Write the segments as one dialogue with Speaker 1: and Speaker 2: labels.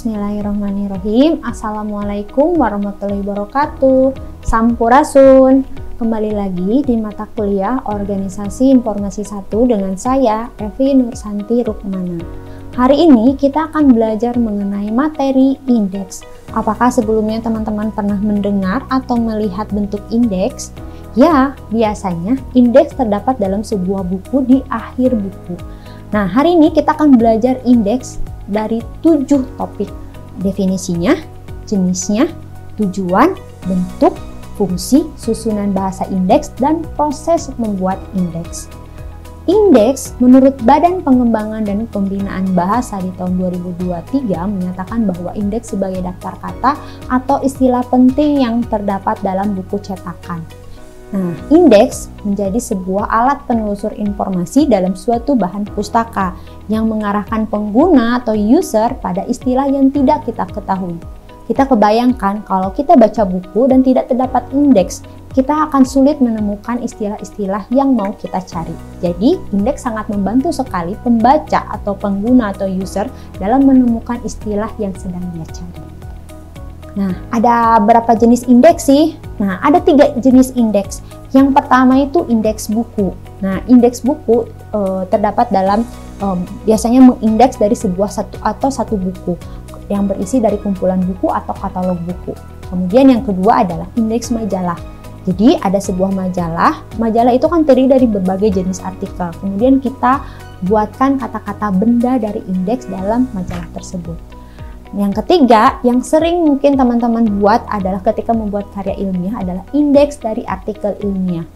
Speaker 1: Bismillahirrahmanirrahim. Assalamualaikum warahmatullahi wabarakatuh. Sampurasun. Kembali lagi di mata kuliah Organisasi Informasi 1 dengan saya, Evi Nursanti Rukmana. Hari ini kita akan belajar mengenai materi indeks. Apakah sebelumnya teman-teman pernah mendengar atau melihat bentuk indeks? Ya, biasanya indeks terdapat dalam sebuah buku di akhir buku. Nah, hari ini kita akan belajar indeks dari 7 topik. Definisinya, jenisnya, tujuan, bentuk, fungsi, susunan bahasa indeks, dan proses membuat indeks. Indeks menurut Badan Pengembangan dan Pembinaan Bahasa di tahun 2023 menyatakan bahwa indeks sebagai daftar kata atau istilah penting yang terdapat dalam buku cetakan. Nah, indeks menjadi sebuah alat penelusur informasi dalam suatu bahan pustaka yang mengarahkan pengguna atau user pada istilah yang tidak kita ketahui. Kita kebayangkan kalau kita baca buku dan tidak terdapat indeks, kita akan sulit menemukan istilah-istilah yang mau kita cari. Jadi, indeks sangat membantu sekali pembaca atau pengguna atau user dalam menemukan istilah yang sedang dia cari. Nah, ada berapa jenis indeks sih? Nah, ada 3 jenis indeks. Yang pertama itu indeks buku. Nah, indeks buku terdapat dalam biasanya mengindeks dari satu buku yang berisi dari kumpulan buku atau katalog buku. Kemudian yang kedua adalah indeks majalah. Jadi ada sebuah majalah. Majalah itu kan terdiri dari berbagai jenis artikel. Kemudian kita buatkan kata-kata benda dari indeks dalam majalah tersebut. Yang ketiga, yang sering mungkin teman-teman buat adalah ketika membuat karya ilmiah adalah indeks dari artikel ilmiah.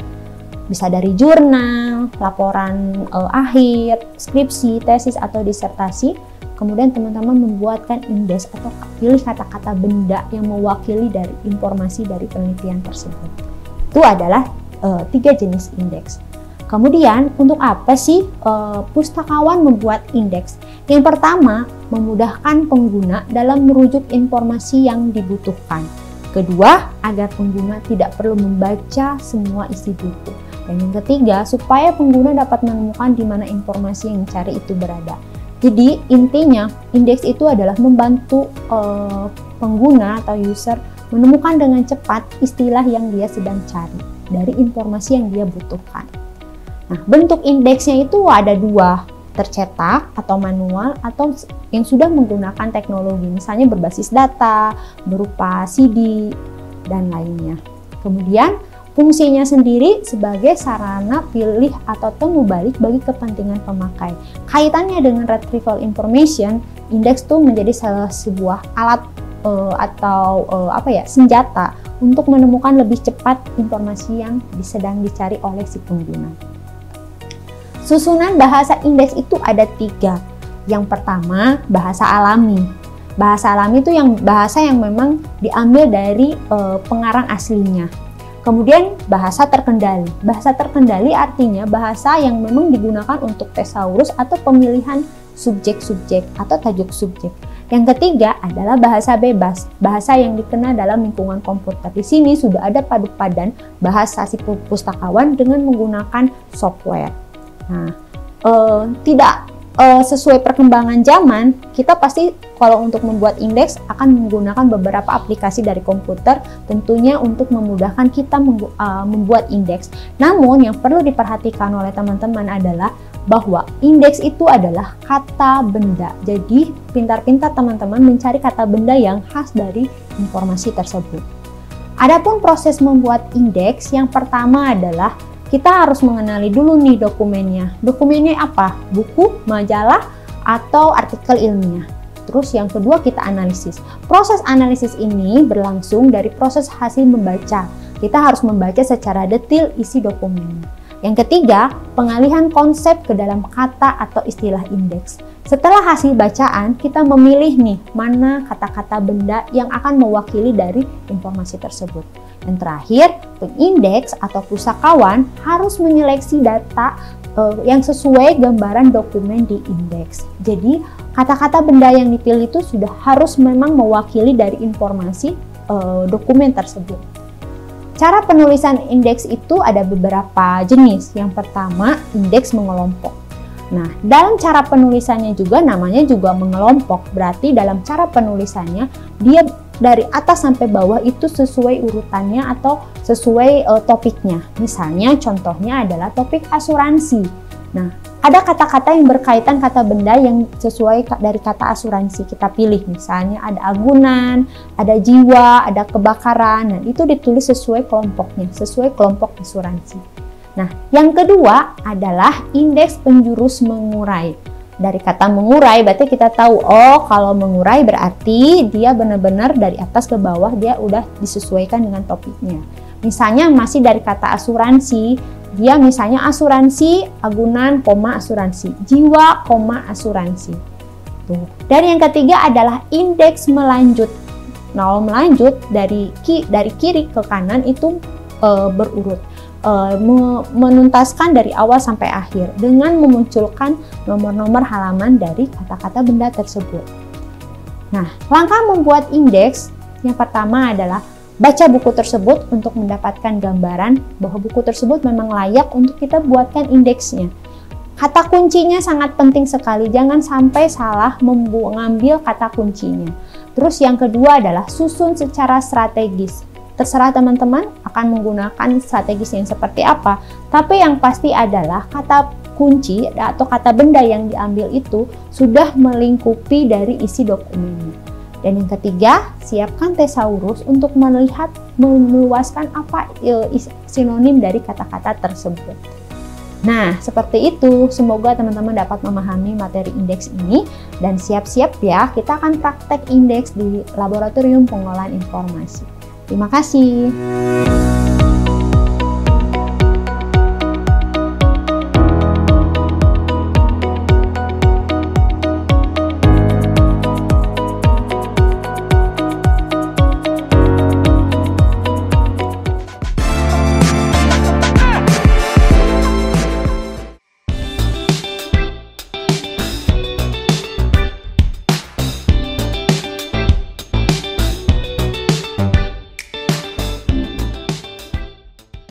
Speaker 1: Bisa dari jurnal, laporan akhir, skripsi, tesis, atau disertasi. Kemudian teman-teman membuatkan indeks atau pilih kata-kata benda yang mewakili dari informasi dari penelitian tersebut. Itu adalah 3 jenis indeks. Kemudian, untuk apa sih pustakawan membuat indeks? Yang pertama, memudahkan pengguna dalam merujuk informasi yang dibutuhkan. Kedua, agar pengguna tidak perlu membaca semua isi buku. Dan yang ketiga, supaya pengguna dapat menemukan di mana informasi yang dicari itu berada. Jadi, intinya, indeks itu adalah membantu pengguna atau user menemukan dengan cepat istilah yang dia sedang cari dari informasi yang dia butuhkan. Nah, bentuk indeksnya itu ada 2, tercetak atau manual atau yang sudah menggunakan teknologi, misalnya berbasis data, berupa CD, dan lainnya. Kemudian, fungsinya sendiri sebagai sarana pilih atau temu balik bagi kepentingan pemakai. Kaitannya dengan retrieval information, indeks itu menjadi salah sebuah alat senjata untuk menemukan lebih cepat informasi yang sedang dicari oleh si pengguna. Susunan bahasa indeks itu ada 3. Yang pertama, bahasa alami. Bahasa alami itu bahasa yang memang diambil dari pengarang aslinya. Kemudian bahasa terkendali. Bahasa terkendali artinya bahasa yang memang digunakan untuk tesaurus atau pemilihan subjek-subjek atau tajuk subjek. Yang ketiga adalah bahasa bebas, bahasa yang dikenal dalam lingkungan komputer. Di sini sudah ada padu padan bahasa si pustakawan dengan menggunakan software. Nah, tidak sesuai perkembangan zaman, kita pasti kalau untuk membuat indeks akan menggunakan beberapa aplikasi dari komputer, tentunya untuk memudahkan kita membuat indeks. Namun yang perlu diperhatikan oleh teman-teman adalah bahwa indeks itu adalah kata benda. Jadi pintar-pintar teman-teman mencari kata benda yang khas dari informasi tersebut. Adapun proses membuat indeks, yang pertama adalah kita harus mengenali dulu nih dokumennya. Dokumennya apa? Buku, majalah, atau artikel ilmiah. Terus yang kedua kita analisis. Proses analisis ini berlangsung dari proses hasil membaca. Kita harus membaca secara detail isi dokumennya. Yang ketiga, pengalihan konsep ke dalam kata atau istilah indeks. Setelah hasil bacaan, kita memilih nih mana kata-kata benda yang akan mewakili dari informasi tersebut. Dan terakhir, pengindeks atau pustakawan harus menyeleksi data yang sesuai gambaran dokumen di indeks. Jadi, kata-kata benda yang dipilih itu sudah harus memang mewakili dari informasi dokumen tersebut. Cara penulisan indeks itu ada beberapa jenis. Yang pertama, indeks mengelompok. Nah, dalam cara penulisannya juga namanya juga mengelompok. Berarti dalam cara penulisannya dia dari atas sampai bawah itu sesuai urutannya atau sesuai topiknya. Misalnya contohnya adalah topik asuransi. Nah, ada kata-kata yang berkaitan kata benda yang sesuai dari kata asuransi. Kita pilih misalnya ada agunan, ada jiwa, ada kebakaran. Nah, itu ditulis sesuai kelompoknya, sesuai kelompok asuransi. Nah, yang kedua adalah indeks penjurus mengurai. Dari kata mengurai berarti kita tahu, oh kalau mengurai berarti dia benar-benar dari atas ke bawah dia udah disesuaikan dengan topiknya. Misalnya masih dari kata asuransi, dia misalnya asuransi, agunan, koma asuransi, jiwa, koma asuransi. Tuh. Dan yang ketiga adalah indeks melanjut. Nah, melanjut dari kiri ke kanan itu berurut. Menuntaskan dari awal sampai akhir dengan memunculkan nomor-nomor halaman dari kata-kata benda tersebut. Nah, langkah membuat indeks yang pertama adalah baca buku tersebut untuk mendapatkan gambaran bahwa buku tersebut memang layak untuk kita buatkan indeksnya. Kata kuncinya sangat penting sekali, jangan sampai salah mengambil kata kuncinya. Terus yang kedua adalah susun secara strategis. Terserah teman-teman akan menggunakan strategis yang seperti apa, tapi yang pasti adalah kata kunci atau kata benda yang diambil itu sudah melingkupi dari isi dokumennya. Dan yang ketiga, siapkan tesaurus untuk melihat meluaskan apa sinonim dari kata-kata tersebut. Nah, seperti itu. Semoga teman-teman dapat memahami materi indeks ini dan siap-siap ya, kita akan praktek indeks di Laboratorium Pengolahan Informasi. Terima kasih.